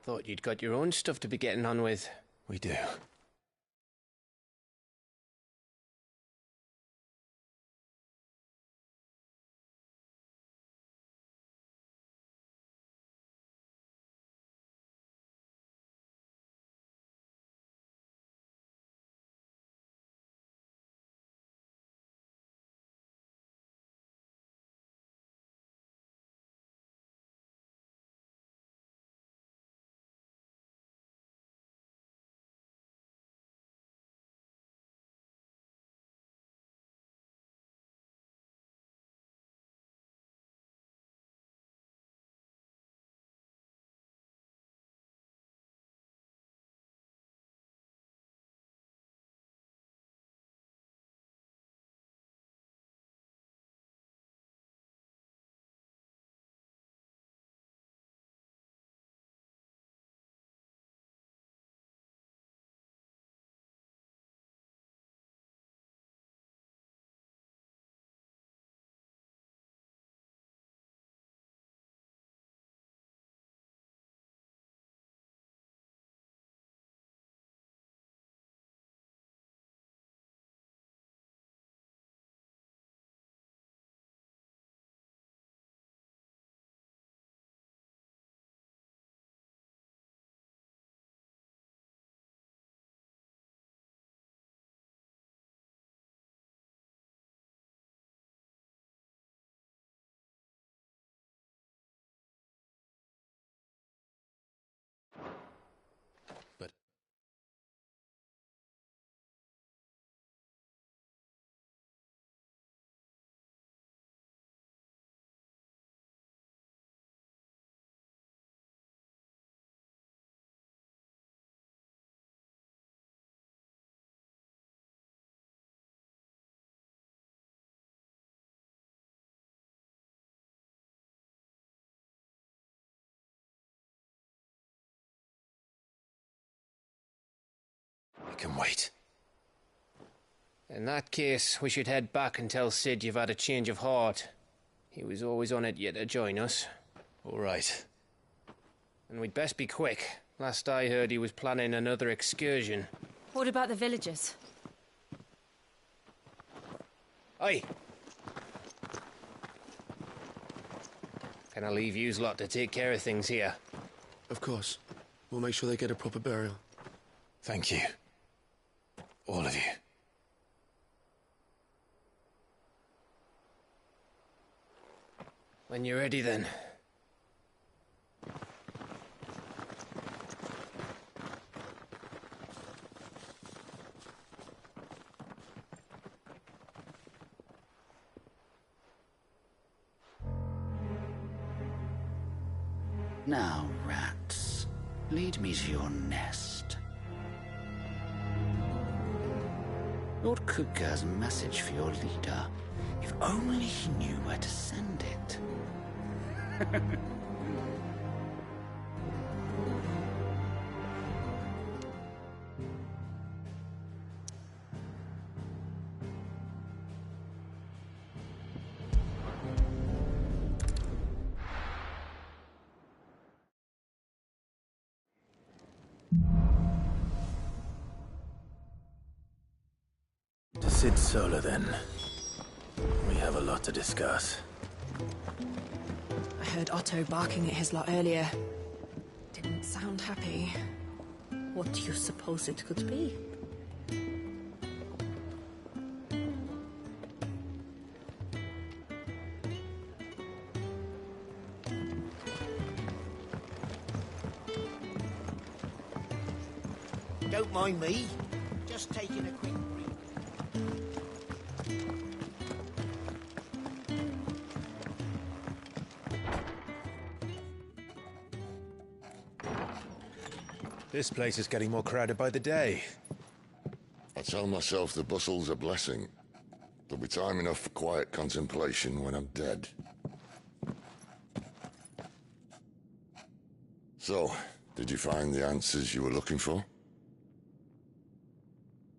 Thought you'd got your own stuff to be getting on with. We do. But we can wait. In that case, we should head back and tell Sid you've had a change of heart. He was always on it yet to join us. All right. And we'd best be quick. Last I heard, he was planning another excursion. What about the villagers? Aye. Can I leave yous lot to take care of things here? Of course. We'll make sure they get a proper burial. Thank you. All of you. When you're ready, then. Now, rats, lead me to your nest. Lord Kupka's message for your leader. If only he knew where to send it. To Sid Solar, then. We have a lot to discuss. I heard Otto barking at his lot earlier. Didn't sound happy. What do you suppose it could be? Don't mind me. Just taking a quick break. This place is getting more crowded by the day. I tell myself the bustle's a blessing. There'll be time enough for quiet contemplation when I'm dead. So, did you find the answers you were looking for?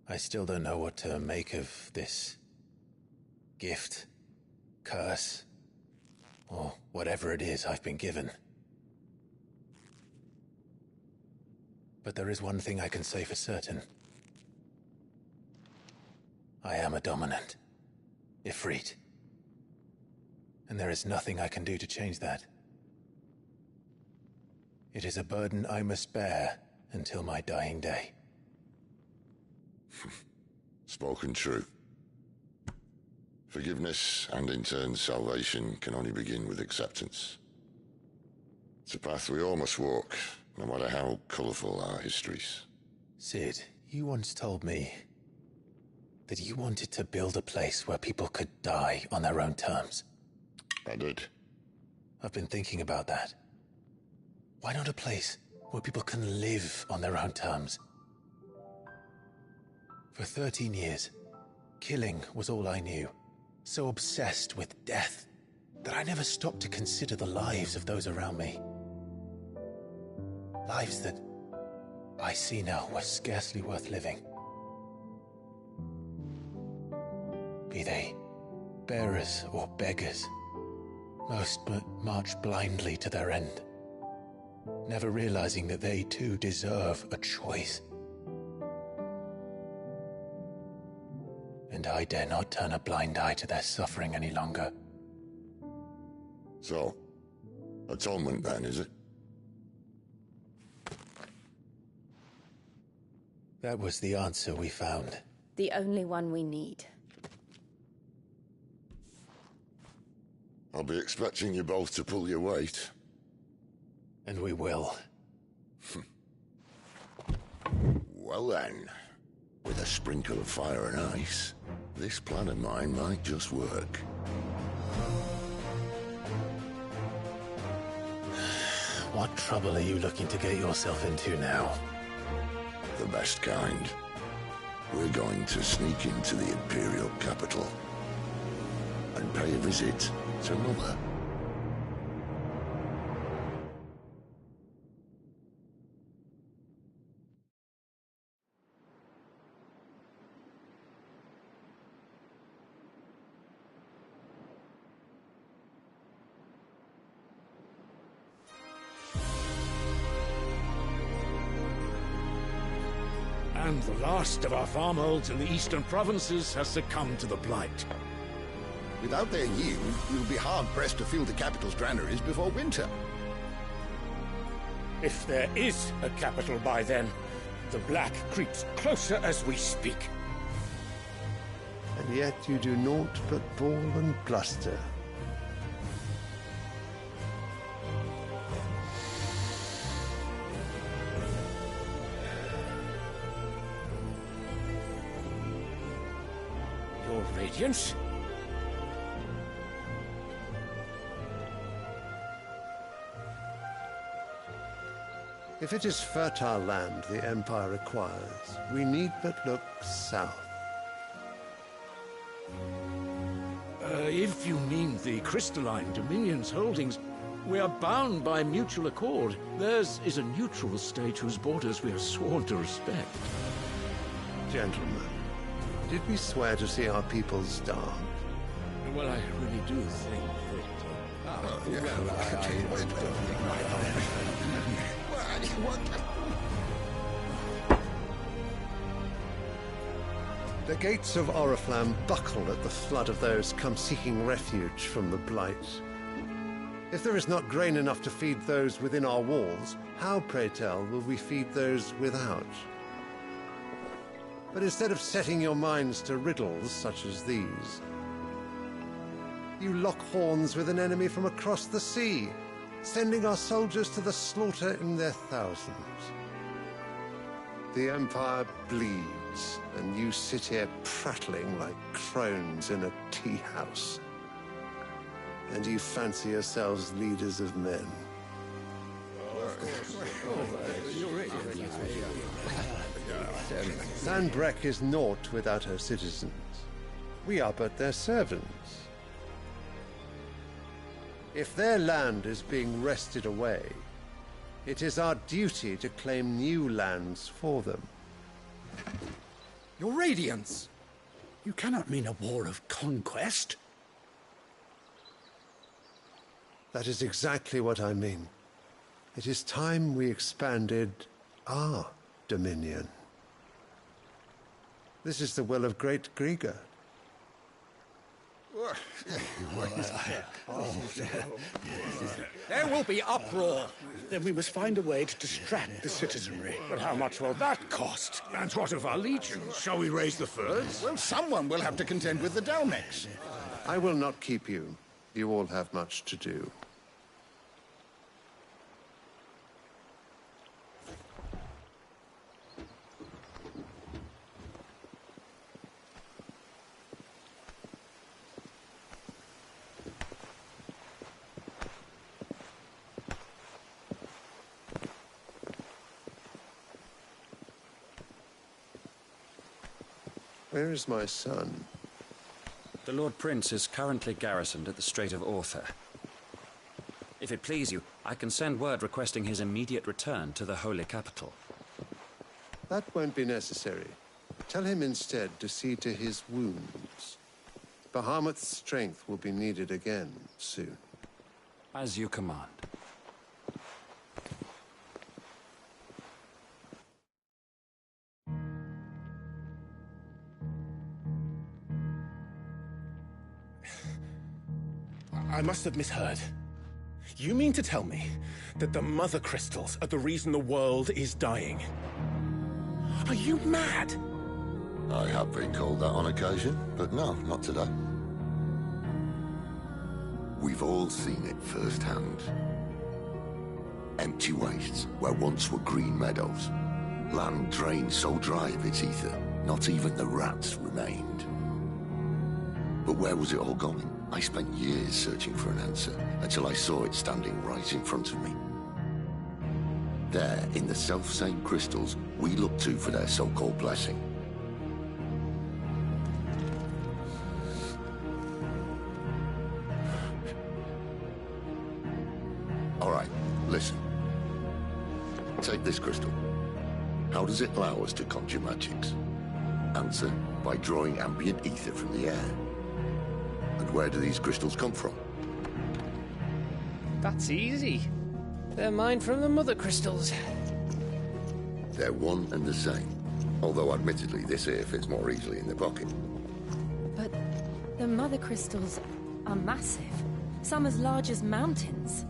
I still don't know what to make of this gift, curse, or whatever it is I've been given. But there is one thing I can say for certain. I am a dominant. Ifrit. And there is nothing I can do to change that. It is a burden I must bear until my dying day. Spoken true. Forgiveness and in turn salvation can only begin with acceptance. It's a path we all must walk, no matter how colourful our histories. Cid, you once told me that you wanted to build a place where people could die on their own terms. I did. I've been thinking about that. Why not a place where people can live on their own terms? For 13 years, killing was all I knew. So obsessed with death that I never stopped to consider the lives of those around me. Lives that I see now were scarcely worth living. Be they bearers or beggars, most march blindly to their end, never realizing that they too deserve a choice. And I dare not turn a blind eye to their suffering any longer. So, atonement then, is it? That was the answer we found. The only one we need. I'll be expecting you both to pull your weight. And we will. Well then, with a sprinkle of fire and ice, this plan of mine might just work. What trouble are you looking to get yourself into now? The best kind. We're going to sneak into the Imperial capital and pay a visit to Mother. And the last of our farmholds in the eastern provinces has succumbed to the blight. Without their yield, we'll be hard-pressed to fill the capital's granaries before winter. If there is a capital by then, the Black creeps closer as we speak. And yet you do naught but bawl and bluster. Your Radiance? If it is fertile land the Empire requires, we need but look south. If you mean the Crystalline Dominion's holdings, we are bound by mutual accord. Theirs is a neutral state whose borders we are sworn to respect. Gentlemen, did we swear to see our people starve? Well, I really do think The gates of Oriflamme buckle at the flood of those come seeking refuge from the Blight. If there is not grain enough to feed those within our walls, how, pray tell, will we feed those without? But instead of setting your minds to riddles such as these, you lock horns with an enemy from across the sea, sending our soldiers to the slaughter in their thousands. The Empire bleeds, and you sit here prattling like crones in a tea house. And you fancy yourselves leaders of men. Sanbreque is naught without her citizens. We are but their servants. If their land is being wrested away, it is our duty to claim new lands for them. Your Radiance! You cannot mean a war of conquest. That is exactly what I mean. It is time we expanded our dominion. This is the will of great Grieger. There will be uproar. Then we must find a way to distract the citizenry. But how much will that cost? And what of our legions? Shall we raise the furs? Well, someone will have to contend with the Dalnecs. I will not keep you. You all have much to do. Where is my son? The Lord Prince is currently garrisoned at the Strait of Arthur. If it please you, I can send word requesting his immediate return to the Holy Capital. That won't be necessary. Tell him instead to see to his wounds. Bahamut's strength will be needed again soon. As you command. I must have misheard. You mean to tell me that the Mother Crystals are the reason the world is dying? Are you mad? I have been called that on occasion, but no, not today. We've all seen it firsthand. Empty wastes where once were green meadows. Land drained so dry of its ether, not even the rats remained. But where was it all going? I spent years searching for an answer, until I saw it standing right in front of me. There, in the self-same crystals we look to for their so-called blessing. All right, listen. Take this crystal. How does it allow us to conjure magics? Answer, by drawing ambient ether from the air. And where do these crystals come from? That's easy. They're mine from the Mother Crystals. They're one and the same. Although admittedly this here fits more easily in the pocket. But the Mother Crystals are massive. Some as large as mountains.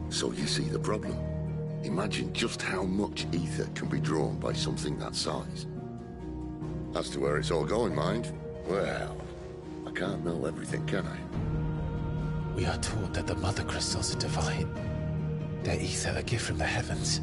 So you see the problem. Imagine just how much ether can be drawn by something that size. As to where it's all going, mind, well, I can't know everything, can I? We are taught that the Mother Crystals are divine. Their ether a gift from the heavens.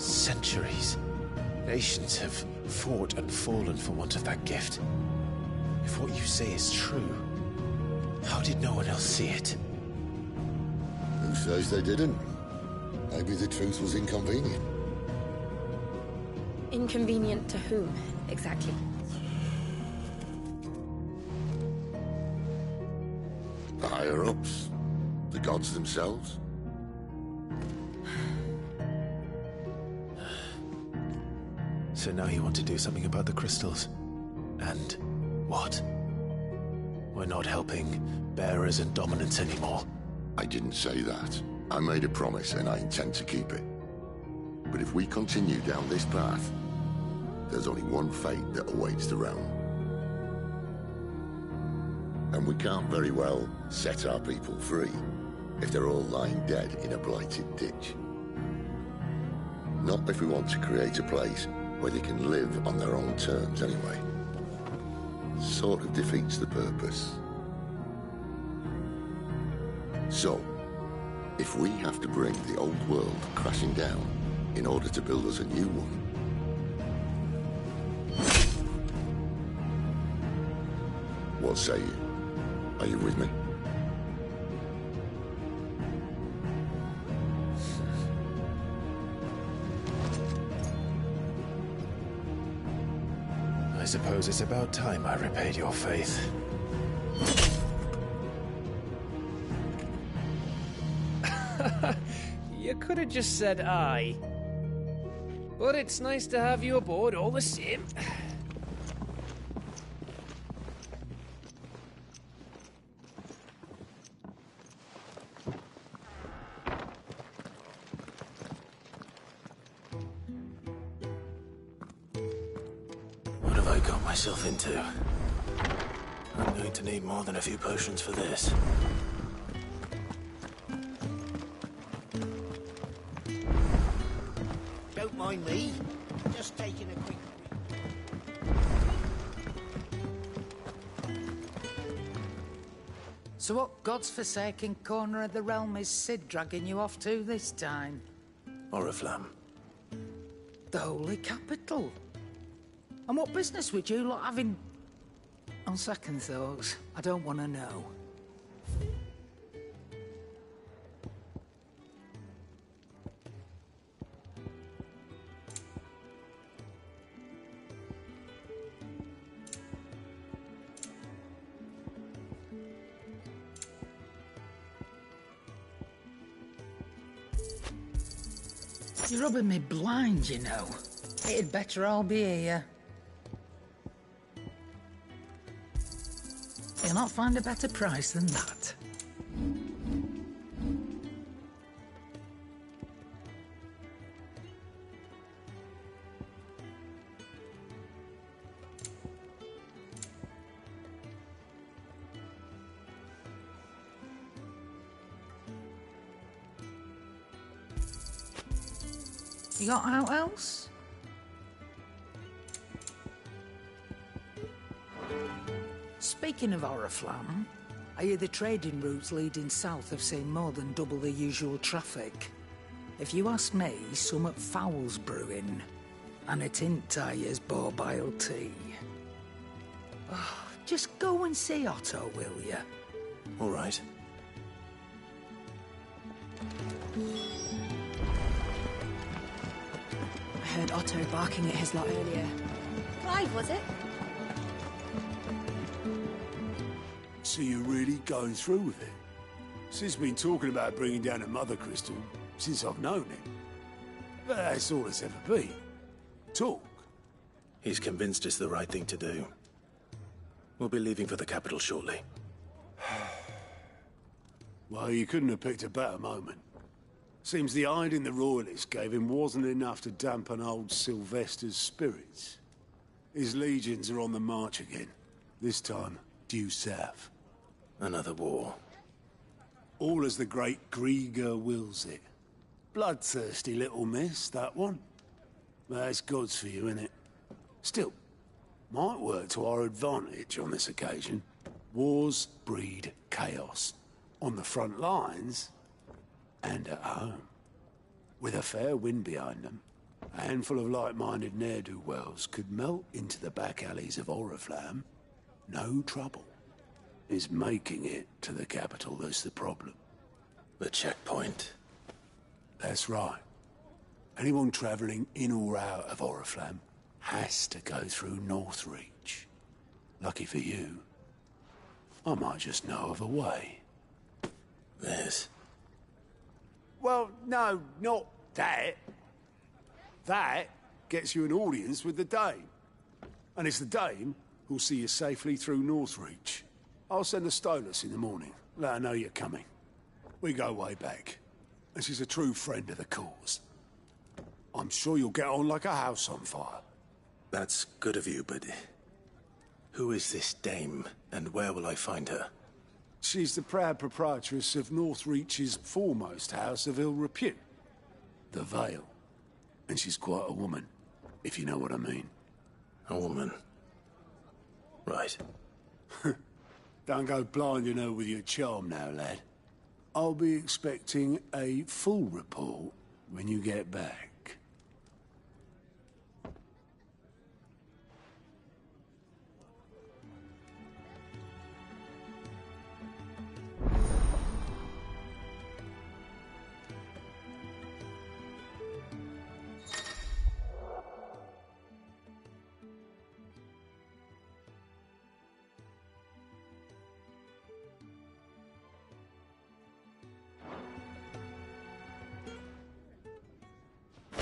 Centuries. Nations have fought and fallen for want of that gift. If what you say is true, how did no one else see it? Who says they didn't? Maybe the truth was inconvenient. Inconvenient to whom, exactly? The higher-ups? The gods themselves? So now you want to do something about the crystals? And what? We're not helping bearers and dominants anymore. I didn't say that. I made a promise and I intend to keep it. But if we continue down this path, there's only one fate that awaits the realm. And we can't very well set our people free if they're all lying dead in a blighted ditch. Not if we want to create a place where they can live on their own terms anyway. Sort of defeats the purpose. So, if we have to bring the old world crashing down in order to build us a new one, what say you? Are you with me? I suppose it's about time I repaid your faith. You could have just said aye. But it's nice to have you aboard all the same. What have I got myself into? I'm going to need more than a few potions for this. Don't mind me. Just taking a quick break. So what God's forsaken corner of the realm is Cid dragging you off to this time? Oriflamme. The Holy Capital. And what business would you lot having? On second thoughts, I don't want to know. You're rubbing me blind, you know. It'd better all be here. You'll not find a better price than that. You got out else? Speaking of Oriflamme, I hear the trading routes leading south have seen more than double the usual traffic. If you ask me, summat foul's brewing, and it ain't Tyre's borbile tea. Oh, just go and see Otto, will you? All right. I heard Otto barking at his lot earlier. Clive, was it? So you're really going through with it? Sid's been talking about bringing down a mother crystal since I've known him. But that's all it's ever been. Talk. He's convinced it's the right thing to do. We'll be leaving for the capital shortly. Well, you couldn't have picked a better moment. Seems the hiding the Royalists gave him wasn't enough to dampen old Sylvester's spirits. His legions are on the march again. This time, due south. Another war. All as the great Grieger wills it. Bloodthirsty little miss, that one. That's God's for you, innit? Still, might work to our advantage on this occasion. Wars breed chaos. On the front lines, and at home. With a fair wind behind them, A handful of like-minded ne'er-do-wells could melt into the back alleys of Oriflamme. No trouble. It's making it to the capital that's the problem. The checkpoint. That's right. Anyone travelling in or out of Oriflamme has to go through Northreach. Lucky for you, I might just know of a way. There's... Well, no, not that. That gets you an audience with the Dame. And it's the Dame who'll see you safely through Northreach. I'll send the Stolas in the morning. Let her know you're coming. We go way back. And she's a true friend of the cause. I'm sure you'll get on like a house on fire. That's good of you, but... who is this Dame, and where will I find her? She's the proud proprietress of Northreach's foremost house of ill repute, the Vale. And she's quite a woman, if you know what I mean. A woman? Right. Don't go blinding her with your charm now, lad. I'll be expecting a full report when you get back.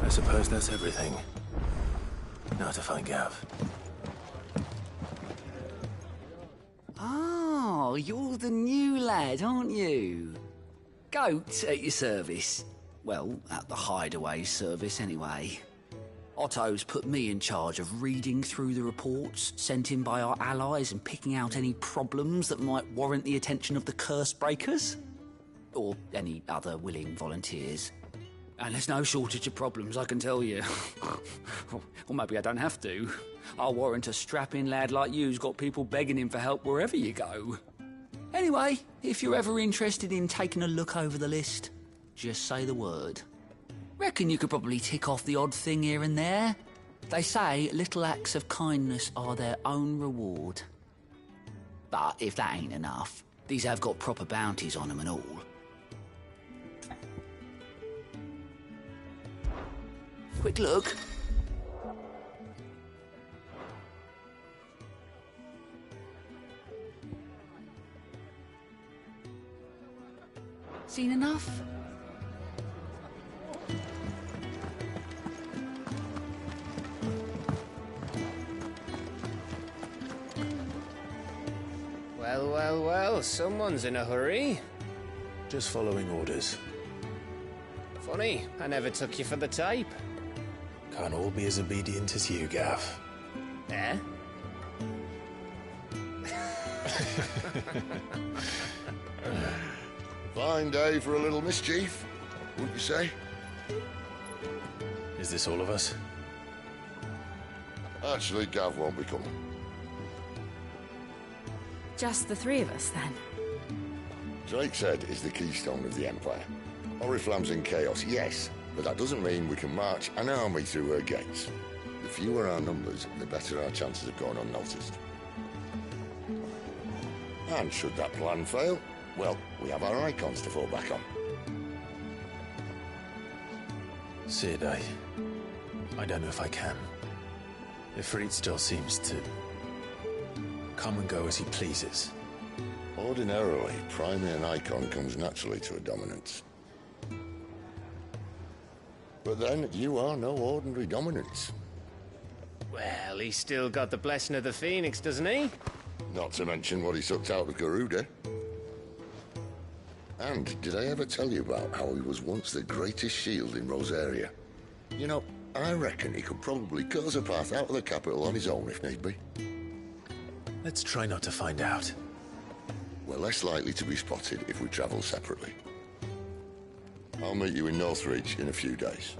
I suppose that's everything. Now to find Gav. Oh, you're the new lad, aren't you? Goat at your service. Well, at the Hideaway service, anyway. Otto's put me in charge of reading through the reports sent in by our allies and picking out any problems that might warrant the attention of the Curse Breakers. Or any other willing volunteers. And there's no shortage of problems, I can tell you. Or maybe I don't have to. I'll warrant a strapping lad like you's got people begging him for help wherever you go. Anyway, if you're ever interested in taking a look over the list, just say the word. Reckon you could probably tick off the odd thing here and there. They say little acts of kindness are their own reward. But if that ain't enough, these have got proper bounties on them and all. Quick look. Seen enough? Well, well, well, someone's in a hurry. Just following orders. Funny, I never took you for the type. Can't all be as obedient as you, Gav. Eh? Fine day for a little mischief, wouldn't you say? Is this all of us? Actually, Gav won't be coming. Just the three of us, then? Drake's Head is the keystone of the Empire. Oriflamme's in chaos, yes, but that doesn't mean we can march an army through her gates. The fewer our numbers, the better our chances of going unnoticed. And should that plan fail, well, we have our icons to fall back on. Sid, I don't know if I can. Ifrit still seems to come and go as he pleases. Ordinarily, priming an icon comes naturally to a dominance. But then, you are no ordinary dominance. Well, he's still got the blessing of the Phoenix, doesn't he? Not to mention what he sucked out of Garuda. And did I ever tell you about how he was once the greatest shield in Rosaria? You know, I reckon he could probably cut us a path out of the capital on his own if need be. Let's try not to find out. We're less likely to be spotted if we travel separately. I'll meet you in Northreach in a few days.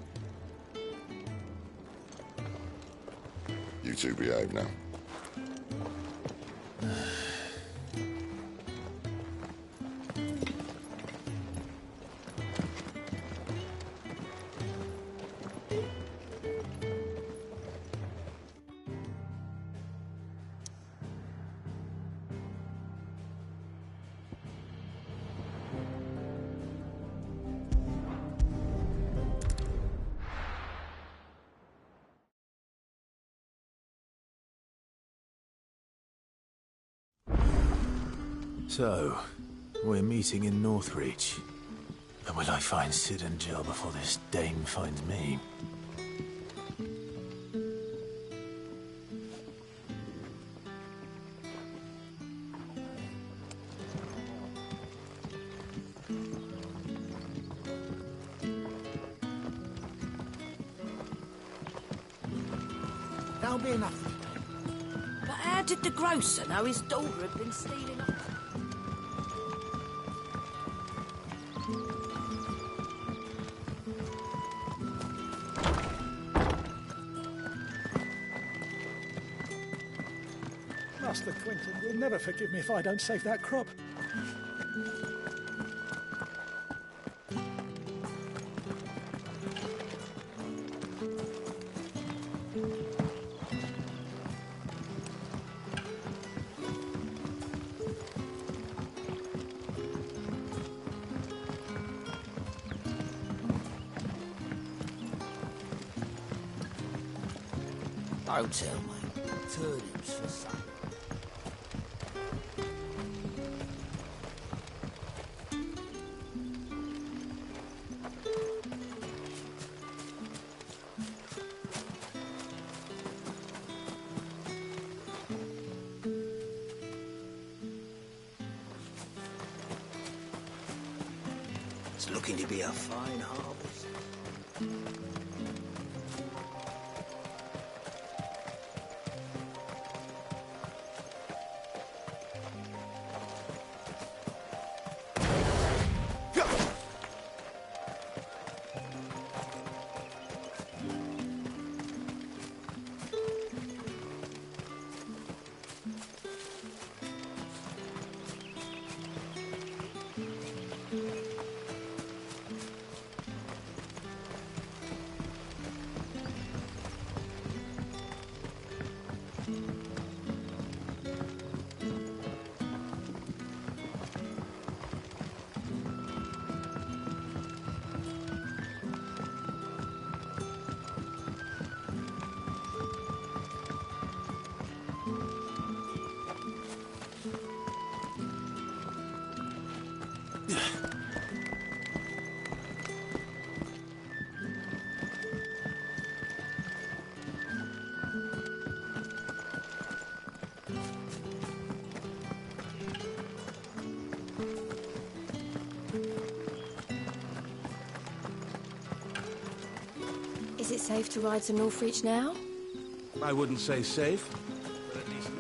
You two behave now. So, we're meeting in Northreach. And will I find Sid and Jill before this dame finds me? There'll be enough. But how did the grocer know his daughter had been stealing up? Master Quentin will never forgive me if I don't save that crop. Don't tell me. Turnips for supper. It's looking to be a fine harvest. Is it safe to ride to Northreach now? I wouldn't say safe, but at least now.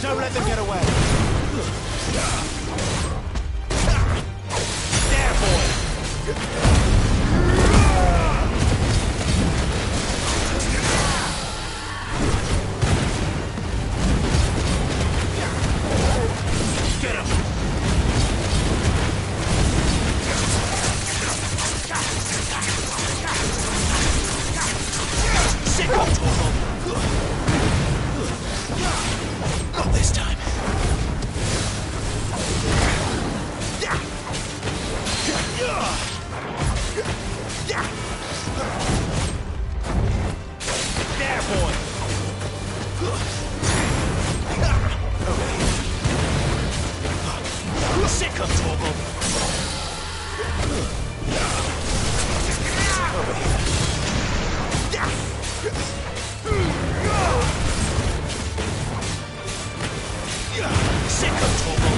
Don't let them get away. There, boy. Get him. Sick of Torgal! Sick of Torgal!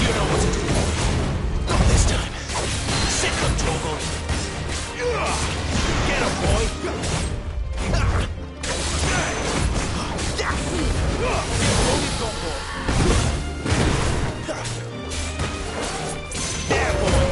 You know what to do. Not this time. Sick of Torgal! Get him, boy! We've got more. There, boy!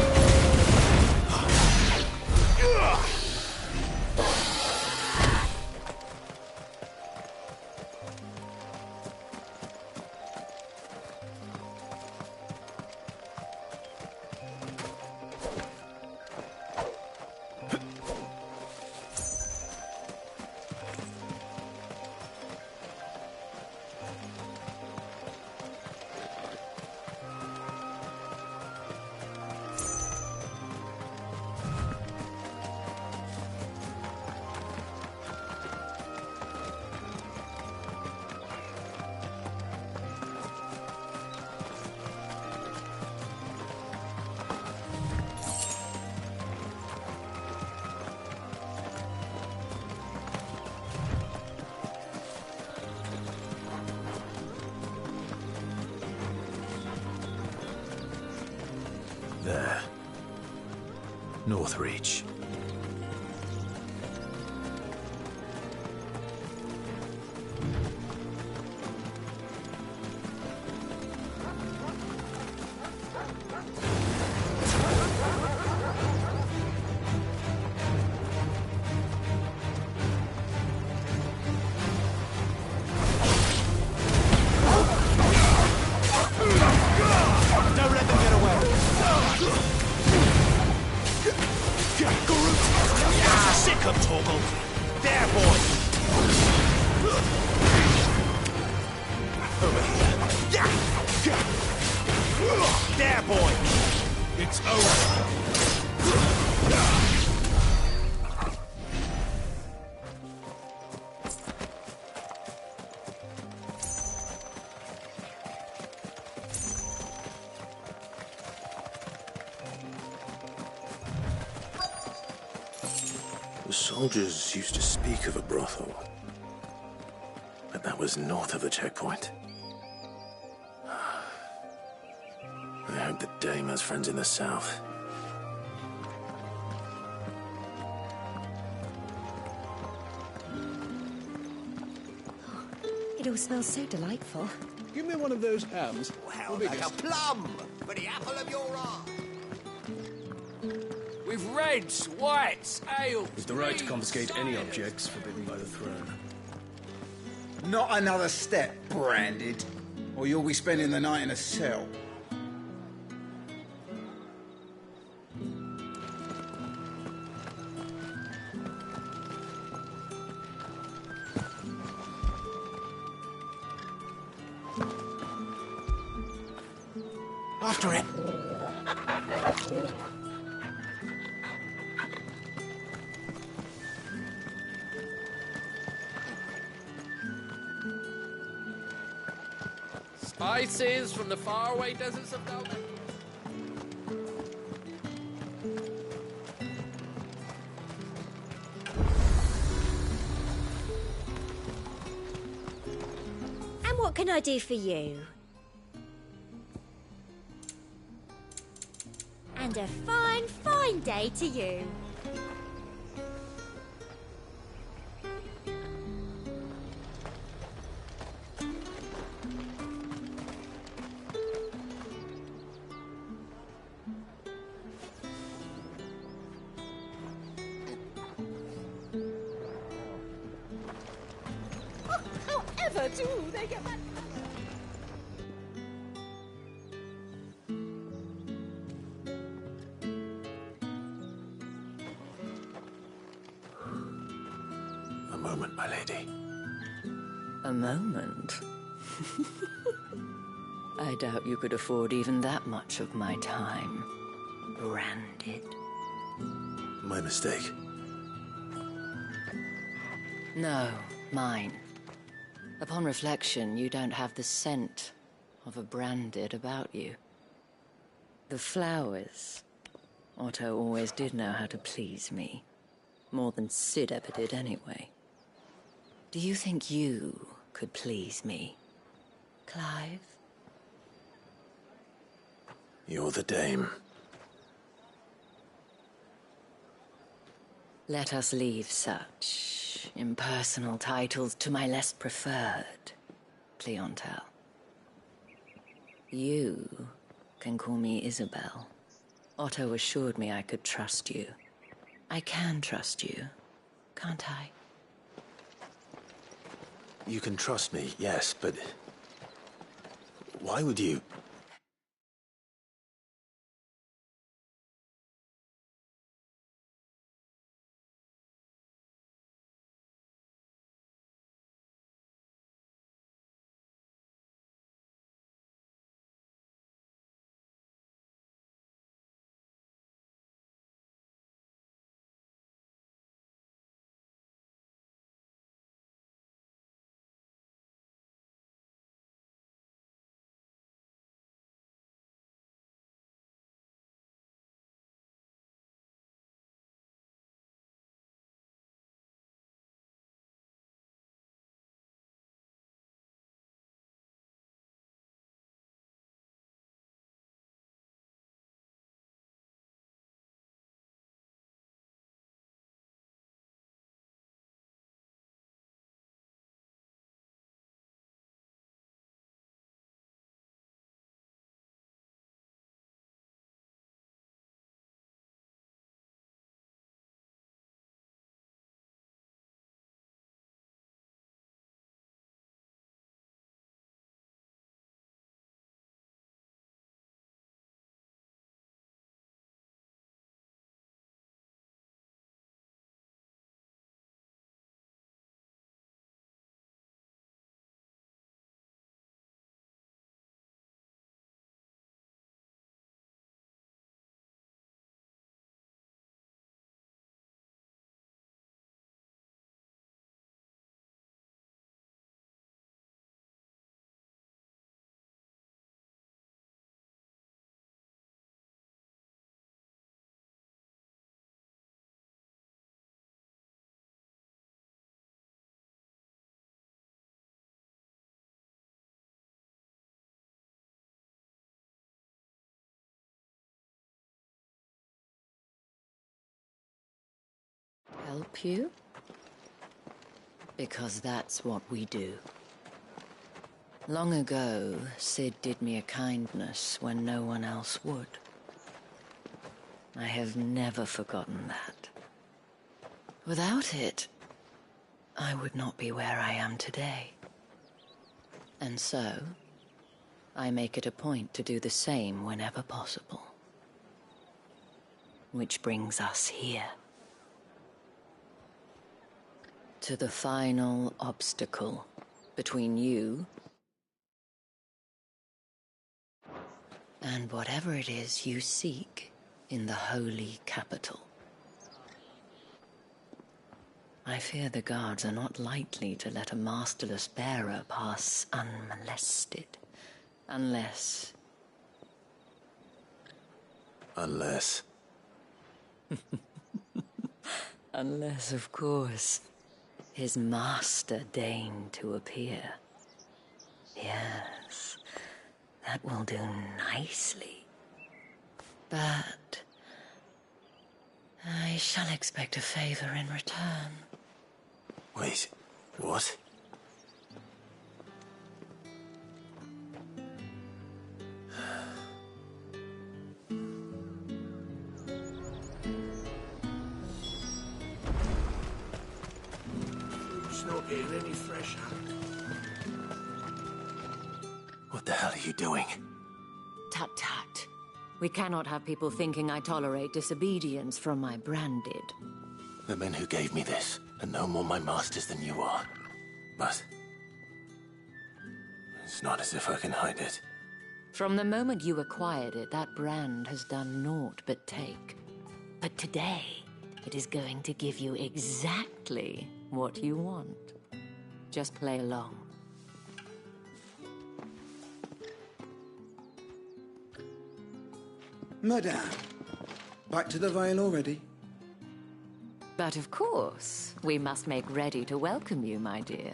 There. Northreach. Don't let them get away! Sick of Torgal! There, boy! Over here. There, boy! It's over! The soldiers used to speak of a brothel, but that was north of the checkpoint. I hope that Dame has friends in the south. It all smells so delightful. Give me one of those hams. How like a plum for the apple of your eye. With reds, whites, ales. With the right to confiscate any objects forbidden by the throne. Not another step, Branded, or you'll be spending the night in a cell. After it. Spices from the faraway deserts of Dalmatian. And what can I do for you? And a fine, fine day to you. However do they get back? A moment, my lady. A moment? I doubt you could afford even that much of my time. Branded. My mistake. No, mine. Upon reflection, you don't have the scent of a branded about you. The flowers. Otto always did know how to please me. More than Sid ever did anyway. Do you think you could please me, Clive? You're the dame. Let us leave such impersonal titles to my less preferred clientele. You can call me Isabel. Otto assured me I could trust you. I can trust you, can't I? You can trust me, yes, but... why would you... Help you? Because that's what we do. Long ago, Sid did me a kindness when no one else would. I have never forgotten that. Without it, I would not be where I am today. And so, I make it a point to do the same whenever possible. Which brings us here. To the final obstacle between you and whatever it is you seek in the holy capital. I fear the guards are not likely to let a masterless bearer pass unmolested, unless... Unless... Unless, of course, his master deigned to appear. Yes, that will do nicely. But I shall expect a favor in return. Wait, what? Not getting any fresher. What the hell are you doing? Tut tut. We cannot have people thinking I tolerate disobedience from my branded. The men who gave me this are no more my masters than you are. But... it's not as if I can hide it. From the moment you acquired it, that brand has done naught but take. But today, it is going to give you exactly what you want. Just play along. Madame, back to the Vale already? But of course, we must make ready to welcome you, my dear.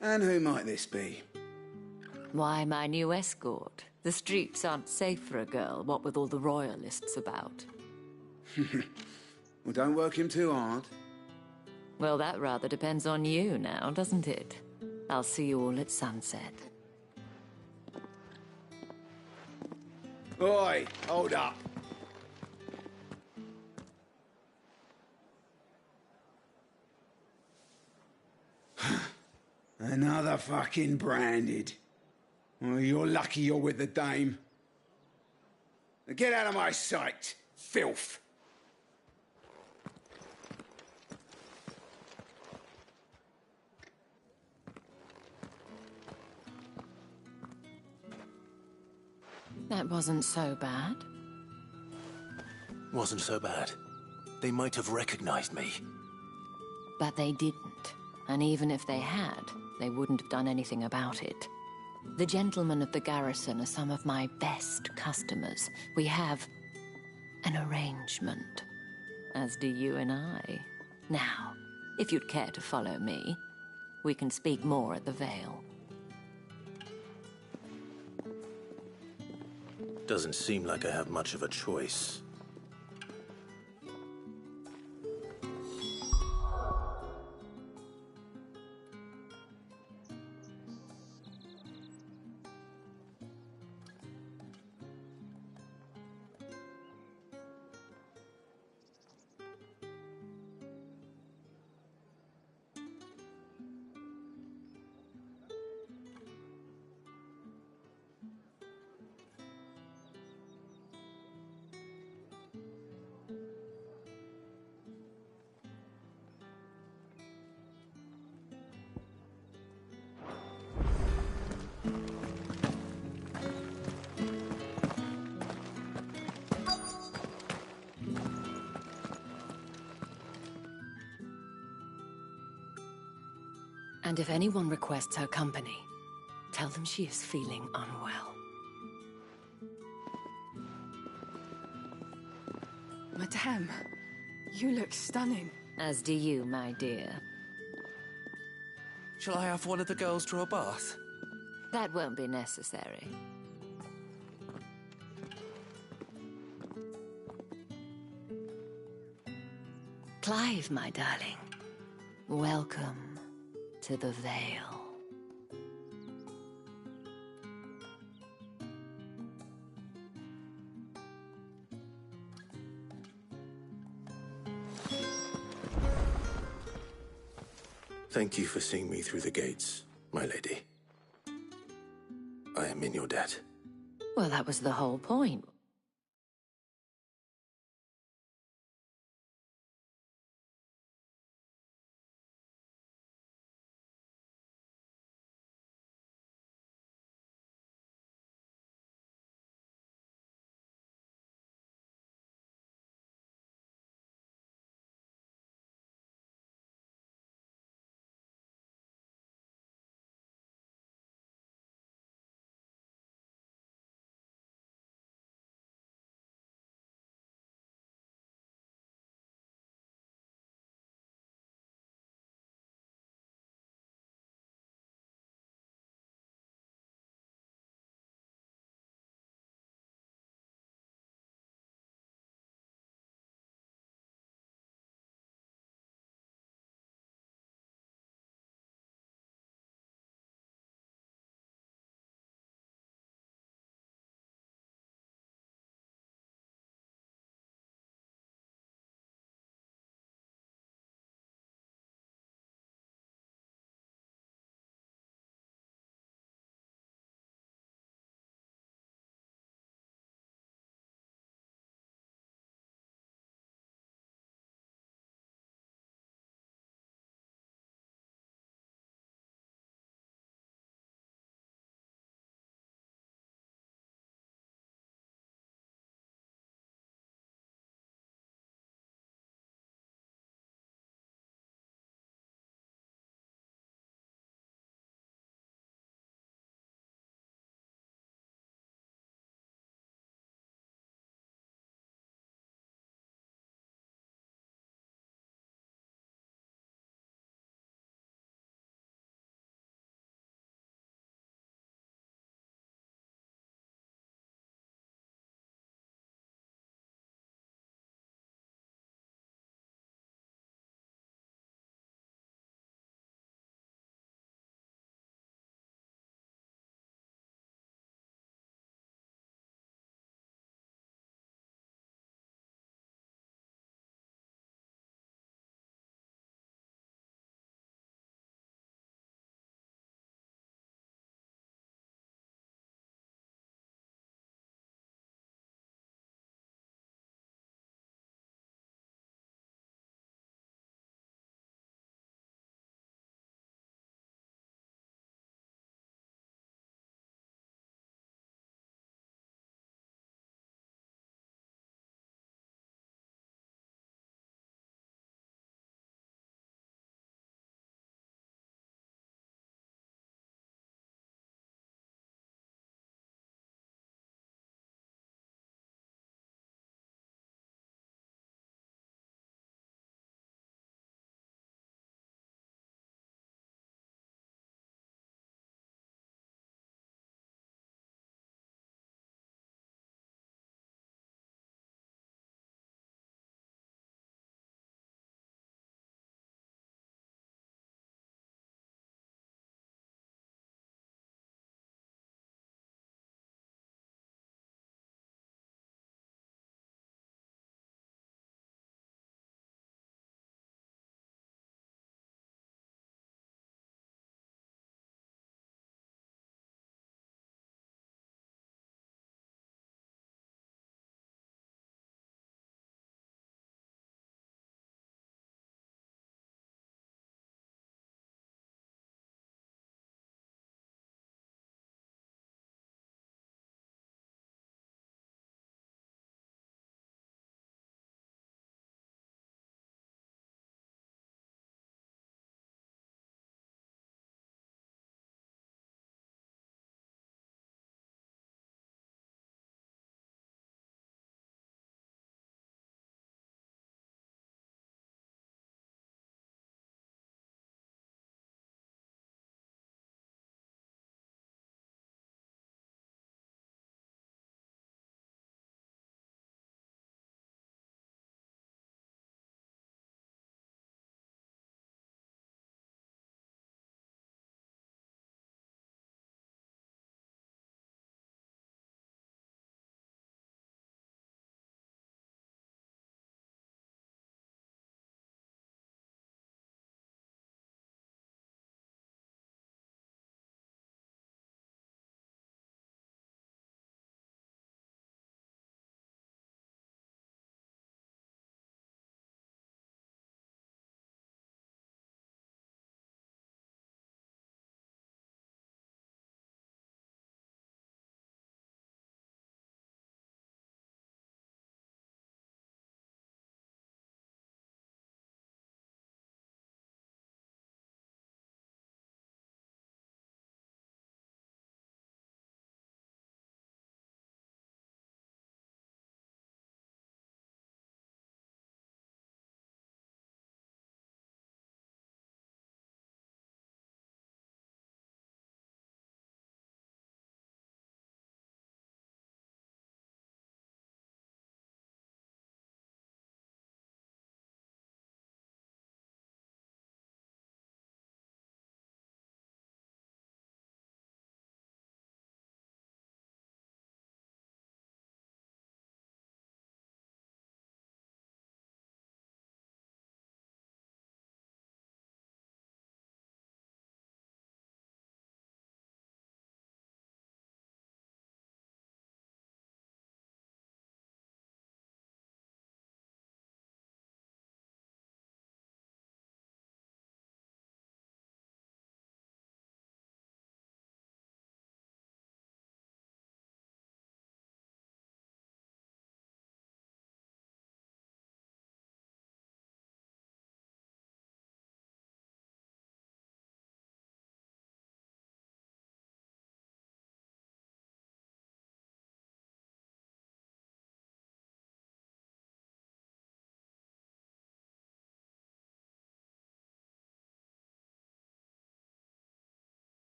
And who might this be? Why, my new escort. The streets aren't safe for a girl, what with all the royalists about. Well, don't work him too hard. Well, that rather depends on you now, doesn't it? I'll see you all at sunset. Oi, hold up. Another fucking branded. Well, you're lucky you're with the dame. Now get out of my sight, filth. That wasn't so bad. Wasn't so bad. They might have recognized me. But they didn't. And even if they had, they wouldn't have done anything about it. The gentlemen of the garrison are some of my best customers. We have an arrangement, as do you and I. Now, if you'd care to follow me, we can speak more at the Vale. Doesn't seem like I have much of a choice. And if anyone requests her company, tell them she is feeling unwell. Madame, you look stunning. As do you, my dear. Shall I have one of the girls draw a bath? That won't be necessary. Clive, my darling. Welcome to the Vale. Thank you for seeing me through the gates, my lady. I am in your debt. Well, that was the whole point,